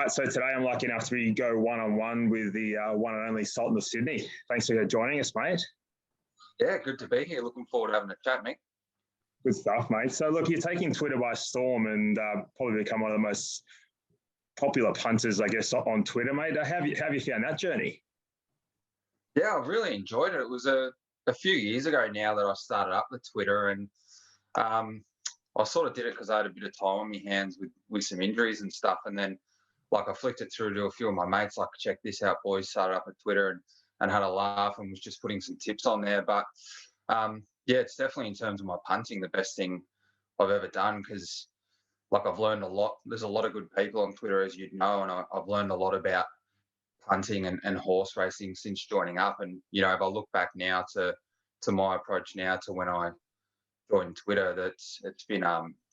right, so today I'm lucky enough to go one-on-one with the one and only Sultan of Sydney. Thanks for joining us, mate. Yeah, good to be here. Looking forward to having a chat, mate. Good stuff, mate. So, look, you're taking Twitter by storm and probably become one of the most popular punters, I guess, on Twitter, mate. How have you found that journey? Yeah, I've really enjoyed it. It was a few years ago now that I started up the Twitter, and I sort of did it because I had a bit of time on my hands with some injuries and stuff. And then, like, I flicked it through to a few of my mates, like, check this out, boys, started up at Twitter and had a laugh and was just putting some tips on there. But, yeah, it's definitely, in terms of my punting, the best thing I've ever done because, like, I've learned a lot. There's a lot of good people on Twitter, as you'd know, and I've learned a lot about punting and horse racing since joining up. And, you know, if I look back now to my approach now to when I joined Twitter, it's been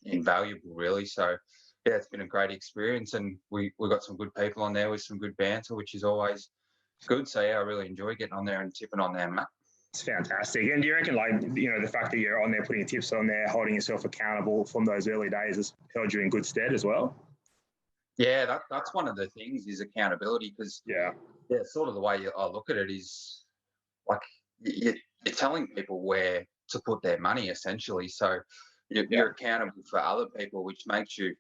invaluable, really. So, yeah, it's been a great experience, and we got some good people on there with some good banter, which is always good. So, yeah, I really enjoy getting on there and tipping on there, Matt. It's fantastic. And do you reckon, like, you know, the fact that you're on there putting tips on there, holding yourself accountable from those early days has held you in good stead as well? Yeah, that's one of the things is accountability because, yeah, sort of the way I look at it is, like, you're telling people where to put their money, essentially. So you're accountable for other people, which makes you,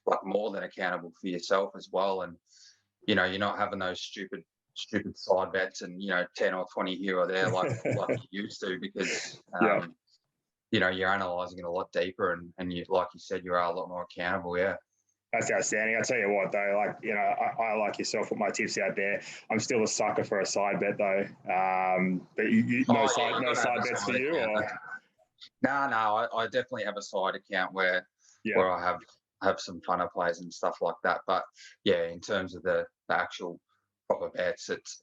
like, more than accountable for yourself as well. And, you know, you're not having those stupid side bets and, you know, 10 or 20 here or there like you used to, because you know, you're analysing it a lot deeper, and you, like you said, you are a lot more accountable. Yeah. That's outstanding. I tell you what, though, like, you know, I like yourself, put my tips out there. I'm still a sucker for a side bet, though. But no side bets for you, or? No, I definitely have a side account where I have some funner plays and stuff like that. But yeah, in terms of the actual proper bets, it's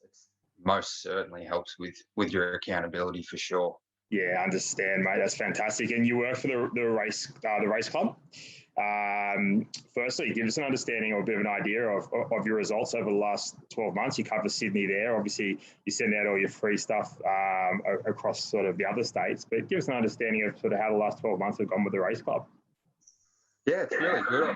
most certainly helps with your accountability for sure. Yeah, I understand, mate. That's fantastic. And you work for the race club. Firstly, give us an understanding or a bit of an idea of your results over the last 12 months. You cover Sydney there. Obviously, you send out all your free stuff across sort of the other states. But give us an understanding of sort of how the last 12 months have gone with the race club. Yeah, it's really good.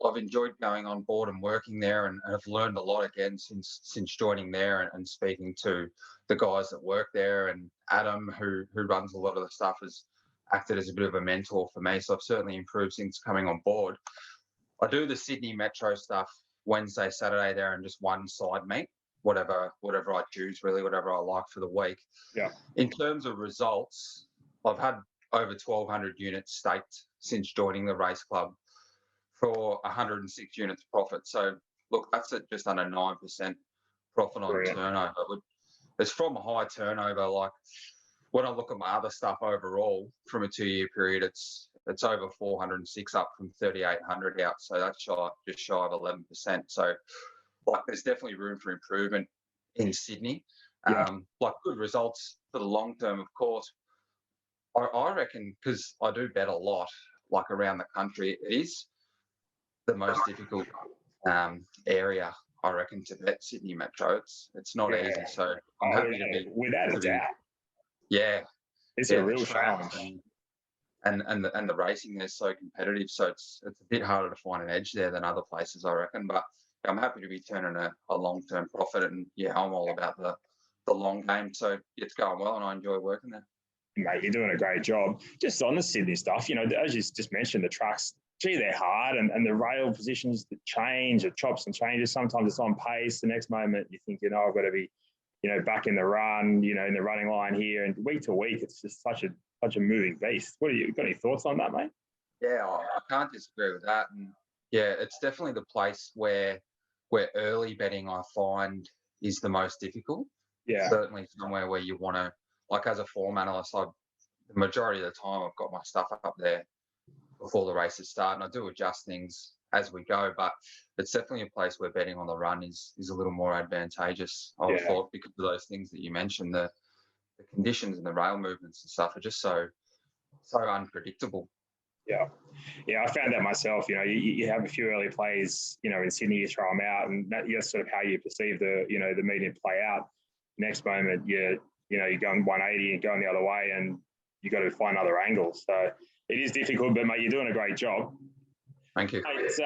I've enjoyed going on board and working there, and have learned a lot again since joining there and speaking to the guys that work there. And Adam, who runs a lot of the stuff, has acted as a bit of a mentor for me. So I've certainly improved since coming on board. I do the Sydney Metro stuff Wednesday, Saturday there, and just one side meet, whatever I choose, really, whatever I like for the week. Yeah. In terms of results, I've had over 1,200 units staked since joining the race club for 106 units profit. So, look, that's at just under 9% profit on turnover. It's from a high turnover. Like, when I look at my other stuff overall from a 2-year period, it's over 406 up from 3,800 out. So that's just shy of 11%. So, like, there's definitely room for improvement in Sydney. Like, good results for the long term, of course. I reckon, because I do bet a lot, like, around the country, it is the most difficult area, I reckon, to bet Sydney Metro. It's not easy. So I'm happy to be, without a doubt. Yeah, it's a real challenge. And the racing there's so competitive, so it's a bit harder to find an edge there than other places, I reckon. But I'm happy to be turning a long-term profit, and I'm all about the long game. So it's going well, and I enjoy working there. Mate, you're doing a great job. Just on the Sydney stuff, you know, as you just mentioned, the tracks, gee, they're hard, and the rail positions that change, it chops and changes. Sometimes it's on pace. The next moment you think, you know, I've got to be, you know, back in the run, you know, in the running line here. And week to week, it's just such a moving beast. Got any thoughts on that, mate? Yeah, I can't disagree with that. And yeah, it's definitely the place where early betting, I find, is the most difficult. Yeah. Certainly somewhere where you want to, like, as a form analyst, the majority of the time I've got my stuff up there before the races start, and I do adjust things as we go. But it's definitely a place where betting on the run is a little more advantageous, I would have thought, because of those things that you mentioned. The conditions and the rail movements and stuff are just so unpredictable. Yeah, I found that myself. You know, you have a few early plays, you know, in Sydney, you throw them out, and that's sort of how you perceive the meeting play out. Next moment, you're going 180 and going the other way, and you got to find other angles. So it is difficult, but mate, you're doing a great job. Thank you. It's,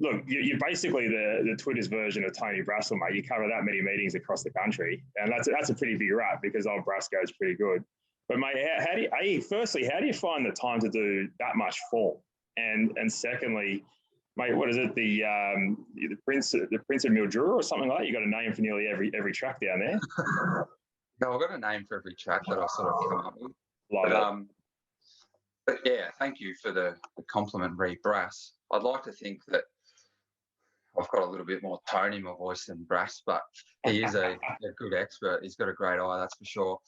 look, you're basically the Twitter's version of Tony Brassel, mate. You cover that many meetings across the country, and that's a pretty big rap because old Brasco's pretty good. But mate, how do you, firstly, how do you find the time to do that much form? And secondly, mate, what is it? The Prince of Mildura or something like that? You got a name for nearly every track down there. No, I've got a name for every track that I sort of come up with. But yeah, thank you for the compliment, Ree Brass. I'd like to think that I've got a little bit more tone in my voice than Brass, but he is a good expert. He's got a great eye, that's for sure.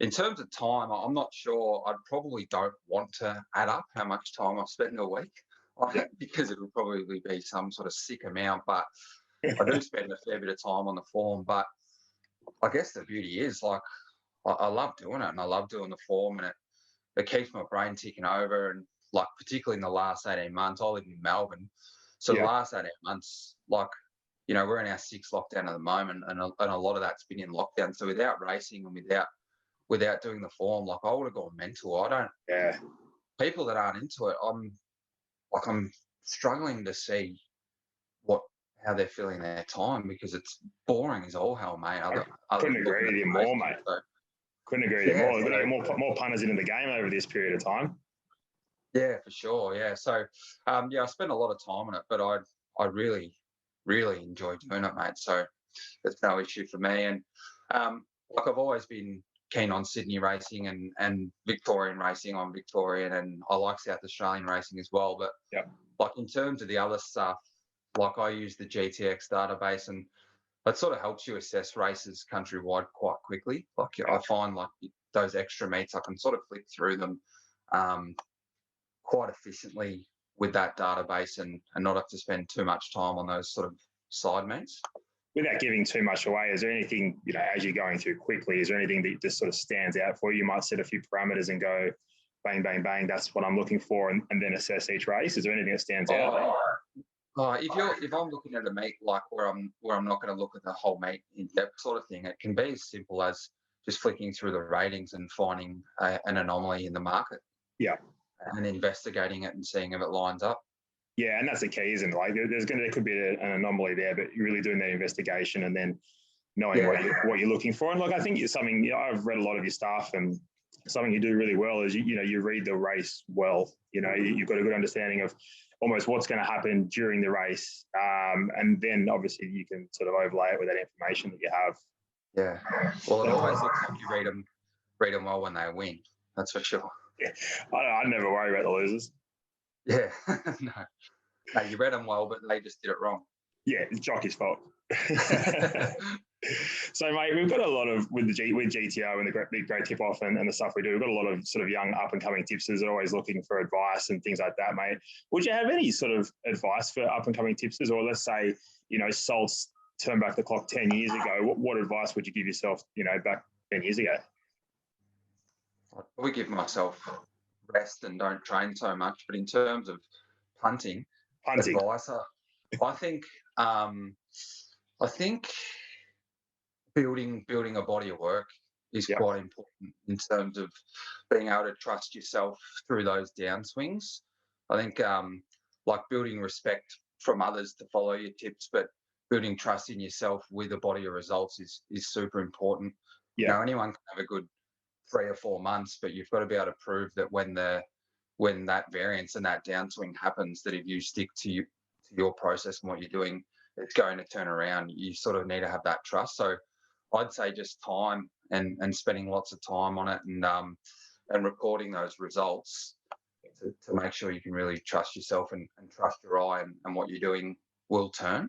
In terms of time, I'm not sure. I probably don't want to add up how much time I've spent in a week because it would probably be some sort of sick amount, but I do spend a fair bit of time on the form. But I guess the beauty is, like, I love doing it, and I love doing the form, and it keeps my brain ticking over. And like, particularly in the last 18 months, I live in Melbourne. So the last 18 months, like, you know, we're in our 6th lockdown at the moment, and a lot of that's been in lockdown. So without racing and without doing the form, like, I would have gone mental. I don't. Yeah. People that aren't into it, I'm struggling to see how they're filling their time because it's boring as all hell, mate. I couldn't agree with you more, mate. So. Couldn't agree with you more. We've got to get more punters into the game over this period of time. Yeah, for sure. Yeah. So, I spend a lot of time on it, but I really, really enjoy doing it, mate. So it's no issue for me. And like, I've always been keen on Sydney racing and Victorian racing. I'm Victorian, and I like South Australian racing as well. But like, in terms of the other stuff, like, I use the GTX database, and it sort of helps you assess races countrywide quite quickly. Like, I find, like, those extra meets, I can sort of flick through them quite efficiently with that database and not have to spend too much time on those sort of side meets. Without giving too much away, is there anything, you know, as you're going through quickly, is there anything that just sort of stands out for you? You might set a few parameters and go, bang, bang, bang, that's what I'm looking for, and then assess each race. Is there anything that stands out? If I'm looking at a meet, like, where I'm not going to look at the whole meet in depth sort of thing, it can be as simple as just flicking through the ratings and finding an anomaly in the market. Yeah. And investigating it and seeing if it lines up. Yeah, and that's the key, isn't it? Like, there could be an anomaly there, but you're really doing that investigation and then knowing what you're looking for. And like, I think it's something, you know, I've read a lot of your stuff, and something you do really well is you read the race well. You know, you've got a good understanding of almost what's going to happen during the race, and then obviously you can sort of overlay it with that information that you have. Yeah. Well, it always looks like you read them well when they win. That's for sure. Yeah, I never worry about the losers. Yeah, no, you read them well, but they just did it wrong. Yeah, it's jockey's fault. So, mate, we've got a lot of with GTO and the big great tip off and the stuff we do. We've got a lot of sort of young up and coming tipsters that are always looking for advice and things like that, mate. Would you have any sort of advice for up and coming tipsters, or let's say, you know, Sults turned back the clock 10 years ago? What advice would you give yourself, you know, back 10 years ago? I'd probably give myself rest and don't train so much. But in terms of punting. Advice, I think building a body of work is quite important in terms of being able to trust yourself through those downswings. I think like, building respect from others to follow your tips, but building trust in yourself with a body of results is super important. You know, anyone can have a good 3 or 4 months, but you've got to be able to prove that when that variance and that downswing happens, that if you stick to your process and what you're doing, it's going to turn around. You sort of need to have that trust. So I'd say just time and spending lots of time on it and recording those results to make sure you can really trust yourself and trust your eye and what you're doing will turn.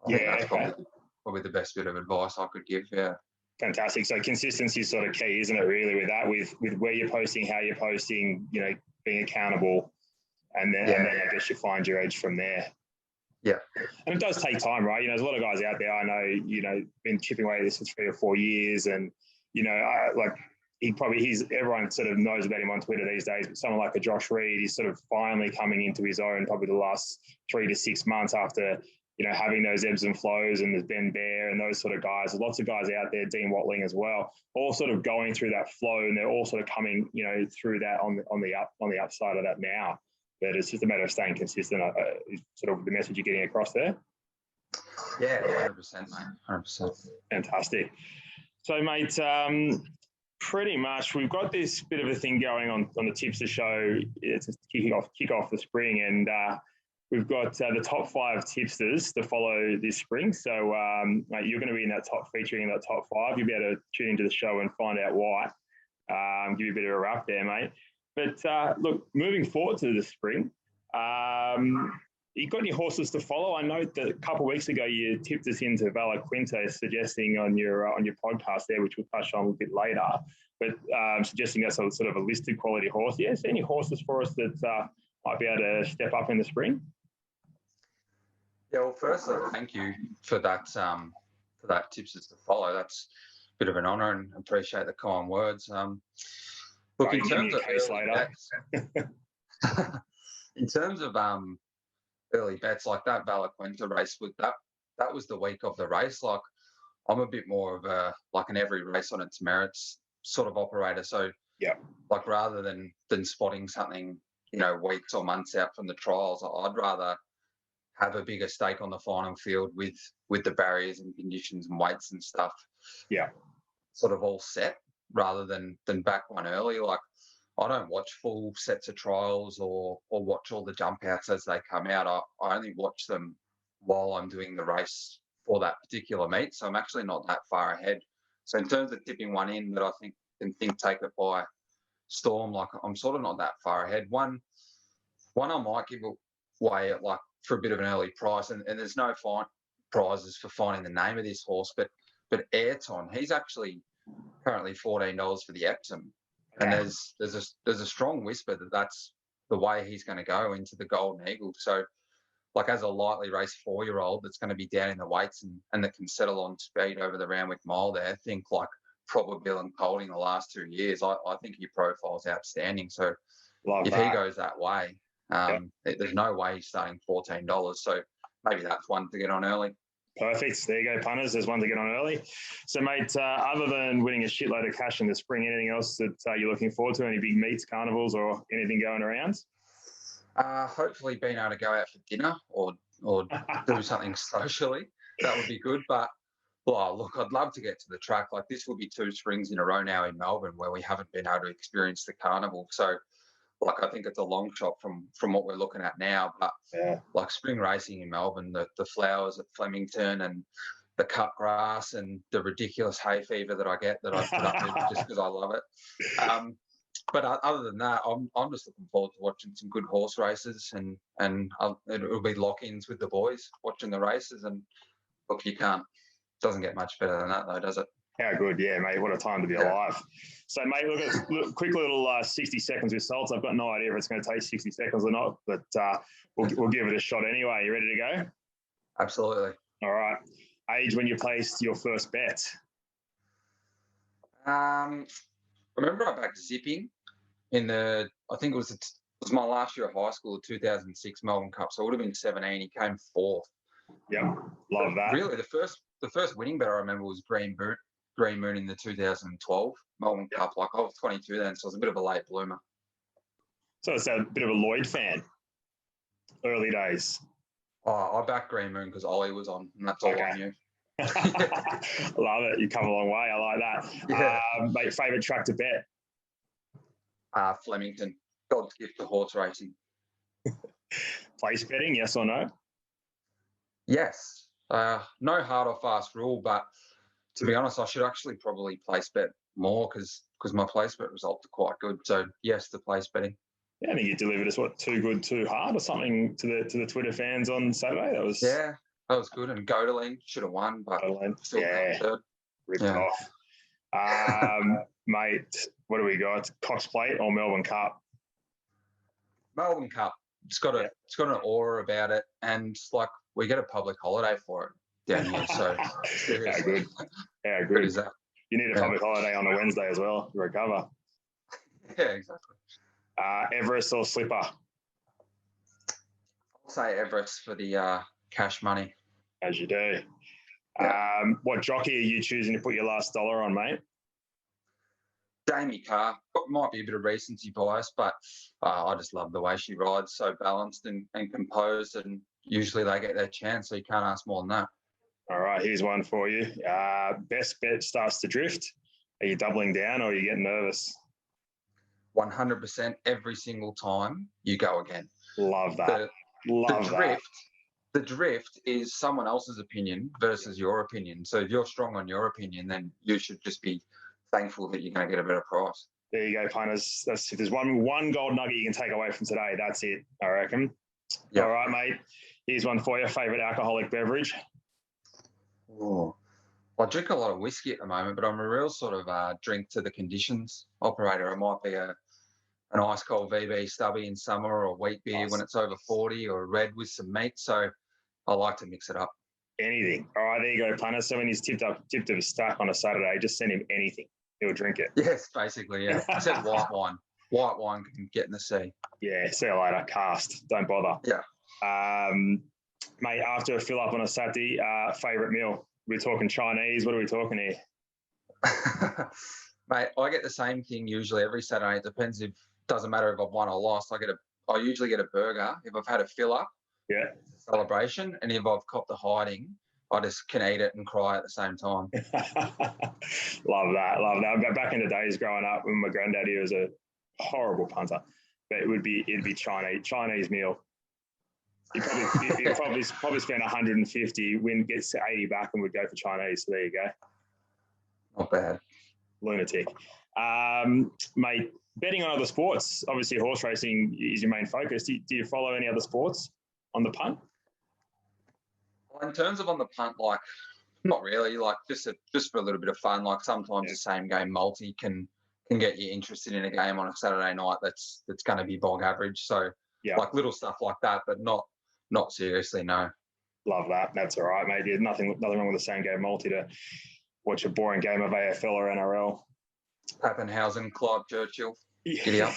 I think that's probably the best bit of advice I could give. Yeah. Fantastic. So consistency is sort of key, isn't it, really, with that, with where you're posting, how you're posting, you know, being accountable, and then I guess you find your edge from there. Yeah. And it does take time, right? You know, there's a lot of guys out there I know, you know, been chipping away at this for 3 or 4 years, and, you know, everyone sort of knows about him on Twitter these days, but someone like a Josh Reed, he's sort of finally coming into his own probably the last 3 to 6 months after, you know, having those ebbs and flows, and there's Ben Bear and those sort of guys. There's lots of guys out there, Dean Watling as well, all sort of going through that flow, and they're all sort of coming, you know, through that on the upside of that now. But it's just a matter of staying consistent. Is sort of the message you're getting across there. Yeah, 100%, mate. 100%. Fantastic. So, mate, pretty much we've got this bit of a thing going on the Tipster show. It's just kick off the spring, and we've got the top 5 tipsters to follow this spring. So mate, you're going to be in that featuring in that top 5. You'll be able to tune into the show and find out why. Give you a bit of a wrap there, mate. But look, moving forward to the spring, you got any horses to follow? I note that a couple of weeks ago you tipped us into Quinto, suggesting on your podcast there, which we'll touch on a bit later, but suggesting that's a sort of a listed quality horse. Yeah, is there any horses for us that might be able to step up in the spring? Yeah, well, firstly, thank you for that tipsters to follow. That's a bit of an honour, and appreciate the kind words. Look, in terms of in terms of early bets, like that Quinto race, that was the week of the race. Like, I'm a bit more of an every race on its merits sort of operator. So yeah, like rather than spotting something, weeks or months out from the trials, I'd rather have a bigger stake on the final field with the barriers and conditions and weights and stuff. Yeah, sort of all set rather than back one early. Like, I don't watch full sets of trials or watch all the jump outs as they come out. I only watch them while I'm doing the race for that particular meet. So I'm actually not that far ahead. So in terms of tipping one in that I think can take it by storm, like I'm sort of not that far ahead. One I might give away at like for a bit of an early price, and there's no prizes for finding the name of this horse, but Ayrton, he's actually currently $14 for the Epsom. And there's a strong whisper that that's the way he's going to go into the Golden Eagle. So, like, as a lightly raced 4-year-old that's going to be down in the weights and that can settle on speed over the Randwick Mile there, think like Probably and Colding the last 2 years, I think your profile's outstanding. So he goes that way, there's no way he's starting $14. So maybe that's one to get on early. Perfect. There you go, punters. There's one to get on early. So, mate, other than winning a shitload of cash in the spring, anything else that you're looking forward to? Any big meets, carnivals, or anything going around? Hopefully being able to go out for dinner or do something socially. That would be good. But, well, look, I'd love to get to the track. Like, this will be 2 springs in a row now in Melbourne where we haven't been able to experience the carnival. So, like, I think it's a long shot from what we're looking at now. But, like, spring racing in Melbourne, the flowers at Flemington and the cut grass and the ridiculous hay fever that I get that I put up with just because I love it. But other than that, I'm just looking forward to watching some good horse races and it'll be lock-ins with the boys watching the races. And, look, doesn't get much better than that, though, does it? How good, yeah, mate. What a time to be alive. So, mate, look, quick little 60 seconds with Sults. I've got no idea if it's going to take 60 seconds or not, but we'll give it a shot anyway. You ready to go? Absolutely. All right. Age when you placed your first bet? Remember I backed Zipping in I think it was my last year of high school, the 2006 Melbourne Cup, so it would have been 17. He came 4th. Yep, love that. Really, the first winning bet I remember was Green Moon in the 2012 Melbourne Cup. Like, I was 22 then, so I was a bit of a late bloomer. So it's a bit of a Lloyd fan, early days. Oh, I backed Green Moon because Ollie was on, and that's all I knew. Love it. You come a long way. I like that. Yeah. Mate, favourite track to bet? Flemington. God's gift to horse racing. Place betting, yes or no? Yes. No hard or fast rule, but to be honest, I should actually probably place bet more because my place bet results are quite good. So yes, to place betting. Yeah, I think you delivered us too good, too hard, or something to the Twitter fans on Saturday. That was good. And Godelin should have won, but still third. Ripped off. Mate, what do we got? Cox Plate or Melbourne Cup? Melbourne Cup. It's got an aura about it, and like we get a public holiday for it down here. So seriously, how good is that? You need a public holiday on a Wednesday as well to recover. Yeah, exactly. Everest or Slipper? I'll say Everest for the cash money. As you do. What jockey are you choosing to put your last dollar on, mate? Damie Carr might be a bit of recency bias, but I just love the way she rides, so balanced and composed, and usually they get their chance, so you can't ask more than that. All right, here's one for you. Best bet starts to drift. Are you doubling down or are you getting nervous? 100% every single time you go again. Love that. The drift is someone else's opinion versus your opinion. So if you're strong on your opinion, then you should just be thankful that you're going to get a better price. There you go, punters. If there's one gold nugget you can take away from today, that's it, I reckon. Yep. All right, mate. Here's one for you. Favourite alcoholic beverage? Oh, I drink a lot of whiskey at the moment, but I'm a real sort of drink to the conditions operator. I might be an ice cold VB stubby in summer, or wheat beer when it's over 40, or a red with some meat. So I like to mix it up. Anything. All right, there you go, punter. So when he's tipped of a stack on a Saturday, just send him anything. He'll drink it. Yes, basically, yeah. Except white wine. White wine can get in the sea. Yeah, see you later. Cast. Don't bother. Yeah. Mate, after a fill up on a Saturday, favourite meal? We're talking Chinese. What are we talking here? Mate, I get the same thing usually every Saturday. It depends doesn't matter if I've won or lost. I usually get a burger if I've had a fill up. Yeah. Celebration, and if I've copped a hiding, I just can eat it and cry at the same time. Love that. Back in the days growing up, when my granddaddy was a horrible punter, but it'd be Chinese meal. He'd probably spend 150, gets 80 back, and would go for Chinese. So there you go. Not bad. Lunatic. Mate, betting on other sports. Obviously, horse racing is your main focus. Do you follow any other sports on the punt? Well, in terms of on the punt, like, not really. Like, just for a little bit of fun. Like, sometimes the same game multi can get you interested in a game on a Saturday night that's going to be bog average. So, like, little stuff like that, but not seriously, no. Love that. That's all right, mate. There's nothing wrong with the same game multi to watch a boring game of AFL or NRL. Pappenhausen, Clive Churchill. Giddy up.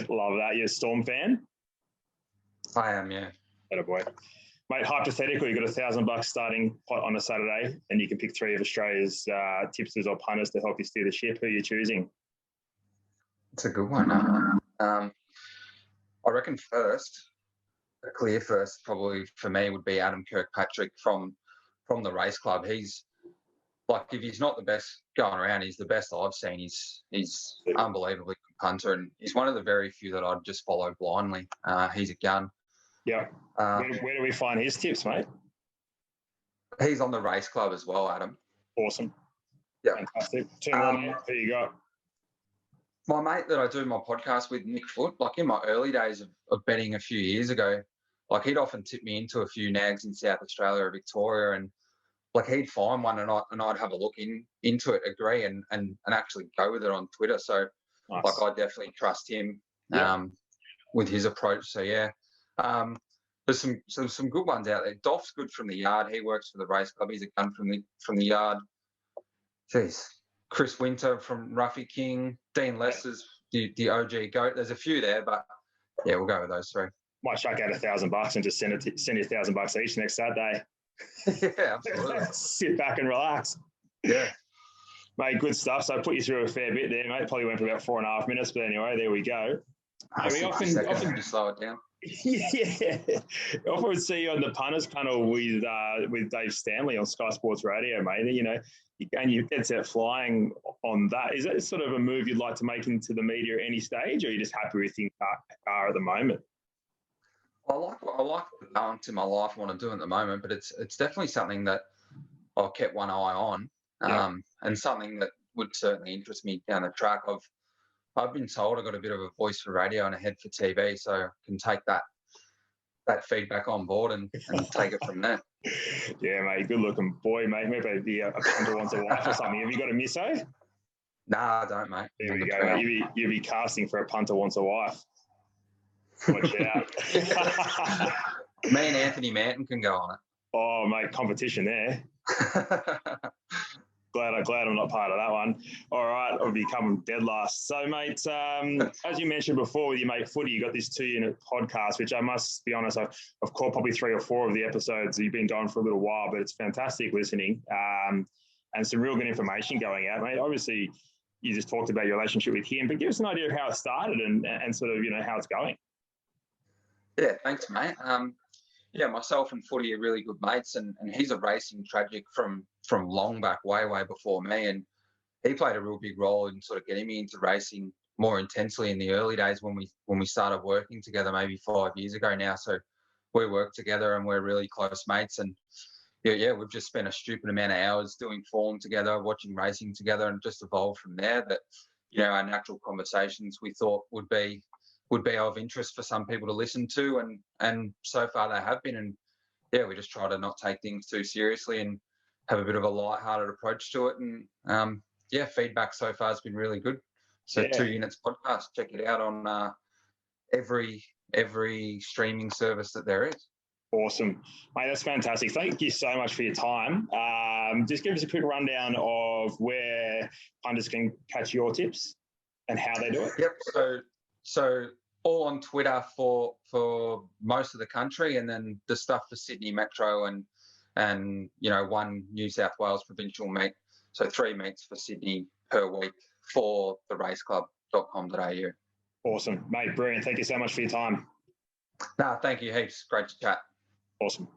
Love that. You're a Storm fan? I am, yeah. Atta boy. Mate, hypothetically, you've got $1,000 starting pot on a Saturday, and you can pick 3 of Australia's tipsters or punters to help you steer the ship. Who are you choosing? It's a good one. I reckon a clear first probably for me would be Adam Kirkpatrick from the race club. He's, like, if he's not the best going around, he's the best I've seen. He's unbelievably good punter, and he's one of the very few that I'd just follow blindly. He's a gun. Yeah. Where do we find his tips, mate? He's on the race club as well, Adam. Awesome. Yeah. Fantastic. Who you got? My mate that I do my podcast with, Nick Foote, like in my early days of betting a few years ago, like he'd often tip me into a few nags in South Australia or Victoria, and like he'd find one and I'd have a look into it, agree, and actually go with it on Twitter. So nice. Like I definitely trust him with his approach. So yeah. There's some good ones out there. Dolph's good from the yard. He works for the race club. He's a gun from the yard. Jeez. Chris Winter from Ruffy King. Dean Lester's the OG GOAT. There's a few there, but yeah, we'll go with those 3. Might chuck out $1,000 and just send you $1,000 each next Saturday. Yeah, absolutely. Sit back and relax. Yeah. Mate, good stuff. So I put you through a fair bit there, mate. Probably went for about 4.5 minutes, but anyway, there we go. We often just slow it down. Yeah, I often would see you on the punters panel with Dave Stanley on Sky Sports Radio, mate. You know, and you get out flying on that. Is that sort of a move you'd like to make into the media at any stage, or are you just happy with things are at the moment? I like the balance in my life I want to do at the moment, but it's definitely something that I've kept one eye on, and something that would certainly interest me down the track. I've been told I've got a bit of a voice for radio and a head for TV, so I can take that feedback on board and take it from there. Yeah, mate, good looking boy, mate. Maybe a punter wants a wife or something. Have you got a misso? Nah, I don't, mate. There we go, mate. You'll be casting for a punter wants a wife. Watch out. Me and Anthony Manton can go on it. Oh, mate, competition there. Glad I'm not part of that one. All right, I'll be coming dead last. So, mate, as you mentioned before with your mate Footy, you got this 2-unit podcast, which I must be honest, I've caught probably 3 or 4 of the episodes. You've been going for a little while, but it's fantastic listening and some real good information going out, mate. Obviously, you just talked about your relationship with him, but give us an idea of how it started and sort of, how it's going. Yeah, thanks, mate. Yeah, myself and Footy are really good mates, and he's a racing tragic from long back, way before me, and he played a real big role in sort of getting me into racing more intensely in the early days when we started working together, maybe 5 years ago now. So we work together and we're really close mates, and yeah, we've just spent a stupid amount of hours doing form together, watching racing together, and just evolved from there. That our natural conversations we thought would be of interest for some people to listen to, and so far they have been. And yeah, we just try to not take things too seriously and have a bit of a light-hearted approach to it. And yeah, feedback so far has been really good. So 2 Units podcast, check it out on every streaming service that there is. Awesome. Mate, that's fantastic. Thank you so much for your time. Just give us a quick rundown of where punters can catch your tips and how they do it. Yep. So all on Twitter for most of the country, and then the stuff for Sydney Metro and one New South Wales provincial meet. So 3 meets for Sydney per week for the raceclub.com.au. Awesome. Mate, brilliant. Thank you so much for your time. No, thank you heaps. Great to chat. Awesome.